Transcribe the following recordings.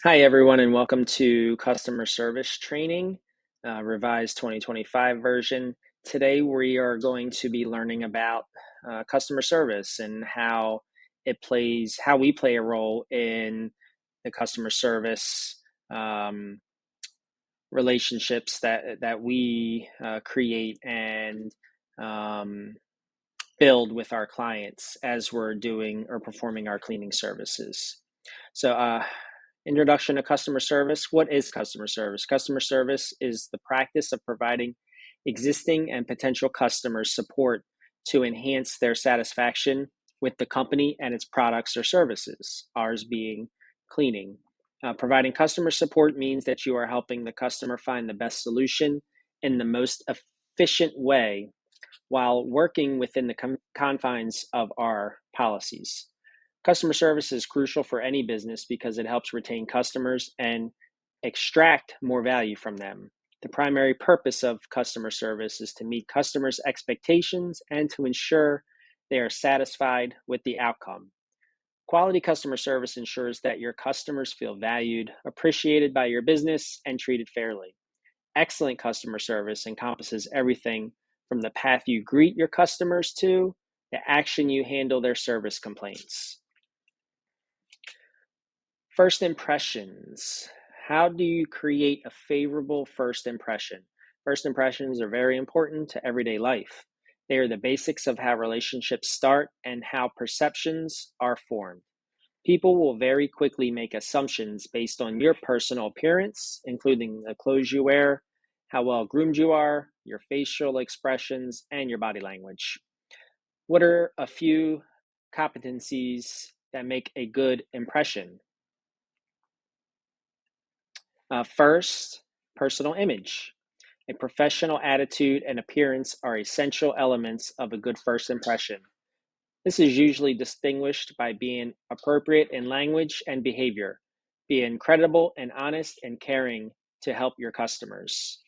Hi, everyone, and welcome to Customer Service Training, revised 2025 version. Today, we are going to be learning about customer service and how how we play a role in the customer service um, relationships that we create and um, build with our clients as we're doing or performing our cleaning services. So, introduction to customer service. What is customer service? Customer service is the practice of providing existing and potential customers support to enhance their satisfaction with the company and its products or services, ours being cleaning. Providing customer support means that you are helping the customer find the best solution in the most efficient way while working within the confines of our policies. Customer service is crucial for any business because it helps retain customers and extract more value from them. The primary purpose of customer service is to meet customers' expectations and to ensure they are satisfied with the outcome. Quality customer service ensures that your customers feel valued, appreciated by your business, and treated fairly. Excellent customer service encompasses everything from the path you greet your customers to the action you handle their service complaints. First impressions. How do you create a favorable first impression? First impressions are very important to everyday life. They are the basics of how relationships start and how perceptions are formed. People will very quickly make assumptions based on your personal appearance, including the clothes you wear, how well groomed you are, your facial expressions, and your body language. What are a few competencies that make a good impression? First, personal image. A professional attitude and appearance are essential elements of a good first impression. This is usually distinguished by being appropriate in language and behavior, being credible and honest and caring to help your customers.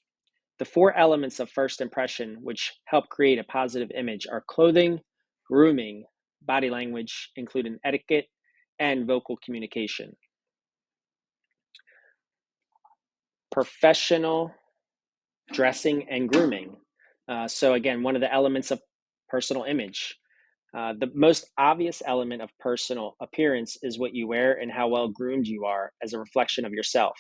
The four elements of first impression which help create a positive image are clothing, grooming, body language, including etiquette, and vocal communication. Professional dressing and grooming. So, again, one of the elements of personal image. The most obvious element of personal appearance is what you wear and how well groomed you are as a reflection of yourself.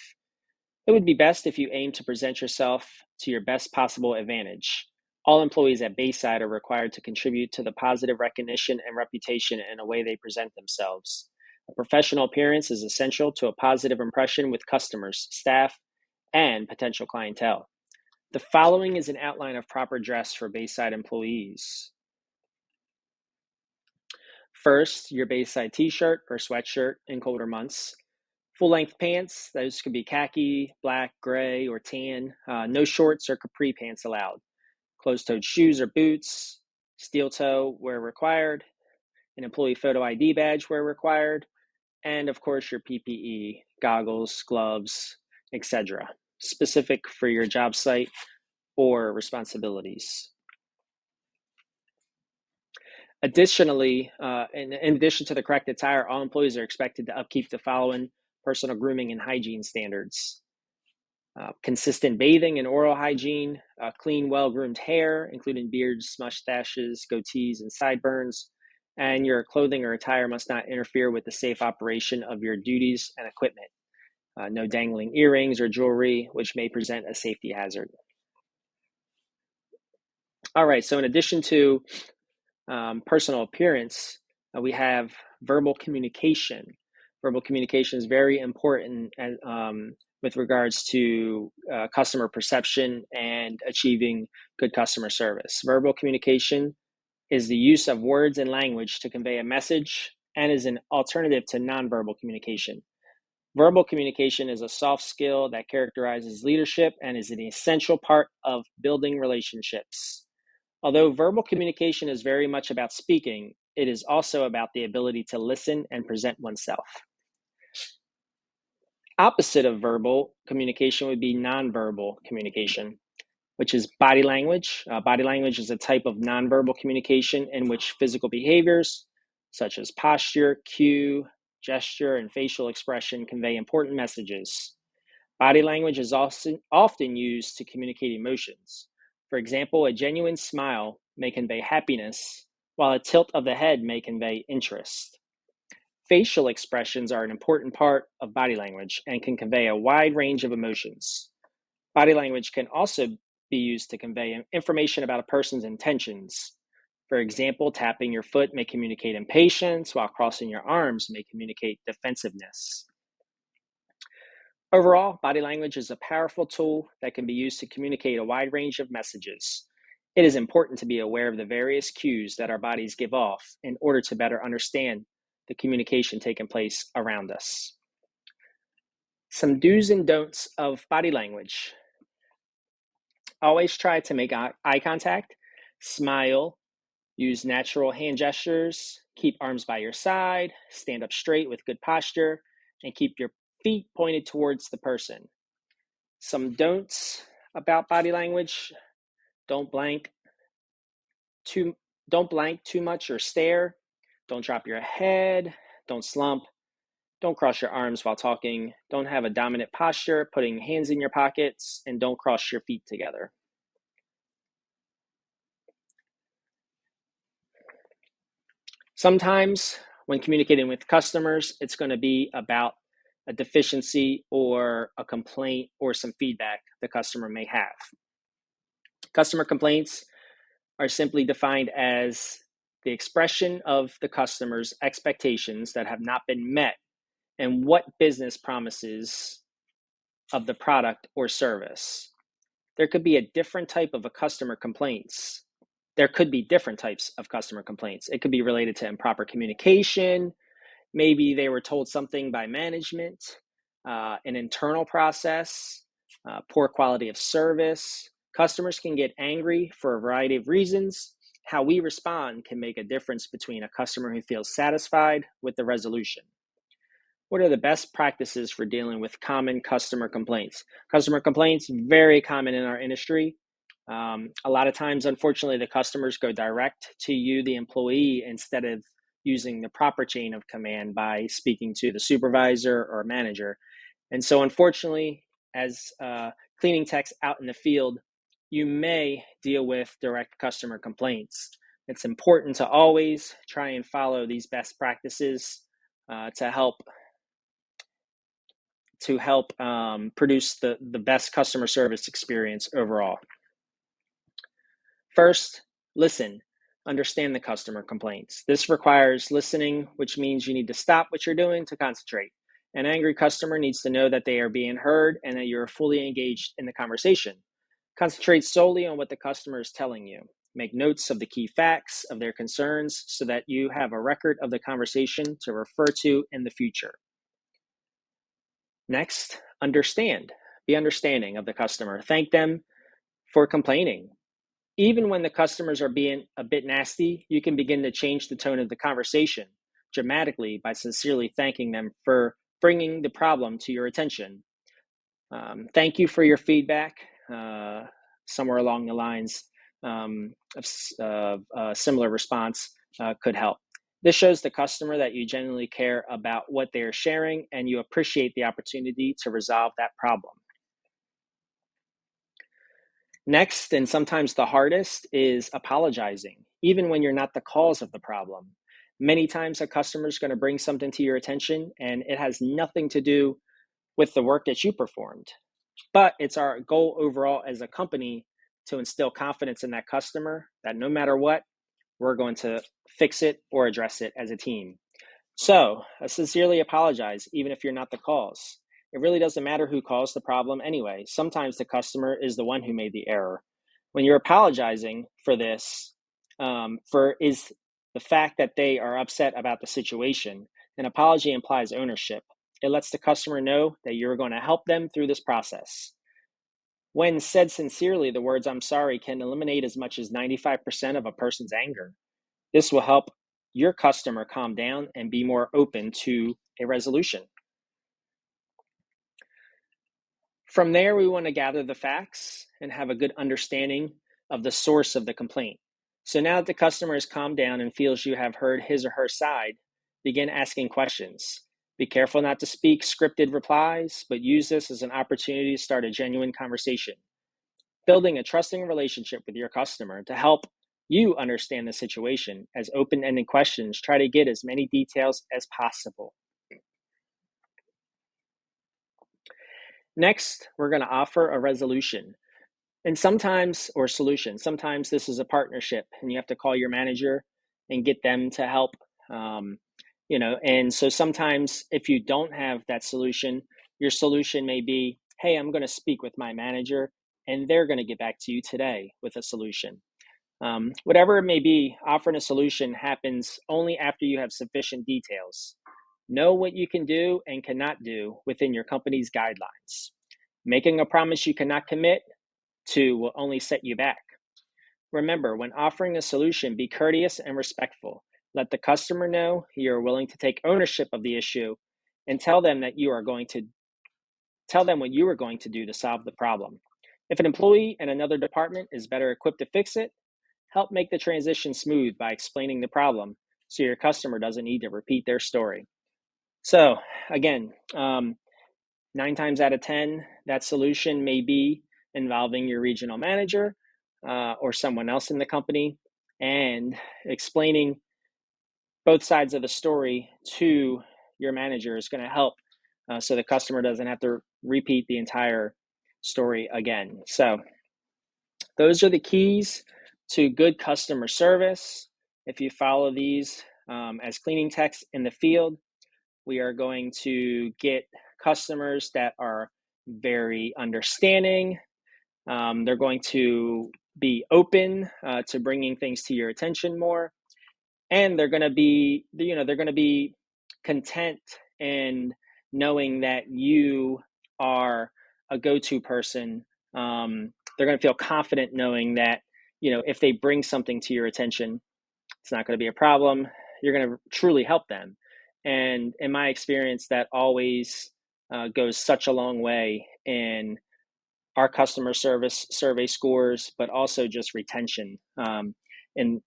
It would be best if you aim to present yourself to your best possible advantage. All employees at Bayside are required to contribute to the positive recognition and reputation in a way they present themselves. A professional appearance is essential to a positive impression with customers, staff, and potential clientele. The following is an outline of proper dress for Bayside employees. First, your Bayside t-shirt or sweatshirt in colder months. Full-length pants, those could be khaki, black, gray, or tan. No shorts or capri pants allowed. Closed-toed shoes or boots. Steel toe where required. An employee photo ID badge where required. And of course, your PPE, goggles, gloves, etc., specific for your job site or responsibilities. Additionally, in addition to the correct attire, all employees are expected to upkeep the following personal grooming and hygiene standards. Consistent bathing and oral hygiene, clean, well-groomed hair, including beards, mustaches, goatees, and sideburns, and your clothing or attire must not interfere with the safe operation of your duties and equipment. No dangling earrings or jewelry, which may present a safety hazard. All right, so in addition to personal appearance, we have verbal communication. Verbal communication is very important with regards to customer perception and achieving good customer service. Verbal communication is the use of words and language to convey a message and is an alternative to nonverbal communication. Verbal communication is a soft skill that characterizes leadership and is an essential part of building relationships. Although verbal communication is very much about speaking, it is also about the ability to listen and present oneself. Opposite of verbal communication would be nonverbal communication, which is body language. Body language is a type of nonverbal communication in which physical behaviors, such as posture, cue, gesture, and facial expression convey important messages. Body language is also often used to communicate emotions. For example, a genuine smile may convey happiness, while a tilt of the head may convey interest. Facial expressions are an important part of body language and can convey a wide range of emotions. Body language can also be used to convey information about a person's intentions. For example, tapping your foot may communicate impatience, while crossing your arms may communicate defensiveness. Overall, body language is a powerful tool that can be used to communicate a wide range of messages. It is important to be aware of the various cues that our bodies give off in order to better understand the communication taking place around us. Some do's and don'ts of body language. Always try to make eye contact, smile, use natural hand gestures, keep arms by your side, stand up straight with good posture, and keep your feet pointed towards the person. Some don'ts about body language: don't blank too don't blank too much or stare, don't drop your head, don't slump, don't cross your arms while talking, don't have a dominant posture, putting hands in your pockets, and don't cross your feet together. Sometimes when communicating with customers, it's going to be about a deficiency or a complaint or some feedback the customer may have. Customer complaints are simply defined as the expression of the customer's expectations that have not been met and what business promises of the product or service. There could be a different type of a customer complaints. There could be different types of customer complaints. It could be related to improper communication. Maybe they were told something by management, an internal process, poor quality of service. Customers can get angry for a variety of reasons. How we respond can make a difference between a customer who feels satisfied with the resolution. What are the best practices for dealing with common customer complaints? Customer complaints, very common in our industry. A lot of times, unfortunately, the customers go direct to you, the employee, instead of using the proper chain of command by speaking to the supervisor or manager. And so, unfortunately, as cleaning techs out in the field, you may deal with direct customer complaints. It's important to always try and follow these best practices to help produce the best customer service experience overall. First, listen. Understand the customer complaints. This requires listening, which means you need to stop what you're doing to concentrate. An angry customer needs to know that they are being heard and that you're fully engaged in the conversation. Concentrate solely on what the customer is telling you. Make notes of the key facts of their concerns so that you have a record of the conversation to refer to in the future. Next, understand. Be understanding of the customer. Thank them for complaining. Even when the customers are being a bit nasty, you can begin to change the tone of the conversation dramatically by sincerely thanking them for bringing the problem to your attention. Thank you for your feedback. Somewhere along the lines of a similar response could help. This shows the customer that you genuinely care about what they are sharing and you appreciate the opportunity to resolve that problem. Next, and sometimes the hardest, is apologizing, even when you're not the cause of the problem. Many times a customer is going to bring something to your attention and it has nothing to do with the work that you performed. But it's our goal overall as a company to instill confidence in that customer that no matter what, we're going to fix it or address it as a team. So, sincerely apologize, even if you're not the cause. It really doesn't matter who caused the problem anyway. Sometimes the customer is the one who made the error. When you're apologizing for this, is the fact that they are upset about the situation. An apology implies ownership. It lets the customer know that you're going to help them through this process. When said sincerely, the words "I'm sorry" can eliminate as much as 95% of a person's anger. This will help your customer calm down and be more open to a resolution. From there, we want to gather the facts and have a good understanding of the source of the complaint. So now that the customer has calmed down and feels you have heard his or her side, begin asking questions. Be careful not to speak scripted replies, but use this as an opportunity to start a genuine conversation. Building a trusting relationship with your customer to help you understand the situation, as open-ended questions try to get as many details as possible. Next, we're going to offer a resolution. And sometimes, or solution, sometimes this is a partnership and you have to call your manager and get them to help. Um, and so sometimes if you don't have that solution, your solution may be, hey, I'm going to speak with my manager and they're going to get back to you today with a solution. Whatever it may be, offering a solution happens only after you have sufficient details. Know what you can do and cannot do within your company's guidelines. Making a promise you cannot commit to will only set you back. Remember, when offering a solution, be courteous and respectful. Let the customer know you are willing to take ownership of the issue and tell them what you are going to do to solve the problem. If an employee in another department is better equipped to fix it, help make the transition smooth by explaining the problem so your customer doesn't need to repeat their story. So, again, 9 times out of 10, that solution may be involving your regional manager or someone else in the company, and explaining both sides of the story to your manager is going to help so the customer doesn't have to repeat the entire story again. So those are the keys to good customer service. If you follow these as cleaning techs in the field, we are going to get customers that are very understanding. They're going to be open to bringing things to your attention more, and they're going to be, they're going to be content in knowing that you are a go-to person. They're going to feel confident knowing that, if they bring something to your attention, it's not going to be a problem. You're going to truly help them. And in my experience, that always goes such a long way in our customer service survey scores, but also just retention. And, and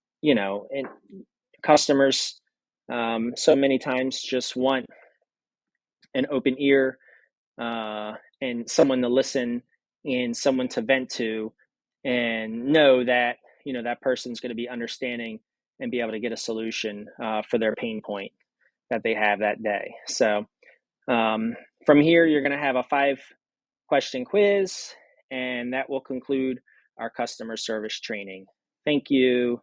customers so many times just want an open ear and someone to listen and someone to vent to, and know that that person's going to be understanding and be able to get a solution for their pain point that they have that day. So from here, you're going to have a 5-question quiz, and that will conclude our customer service training. Thank you.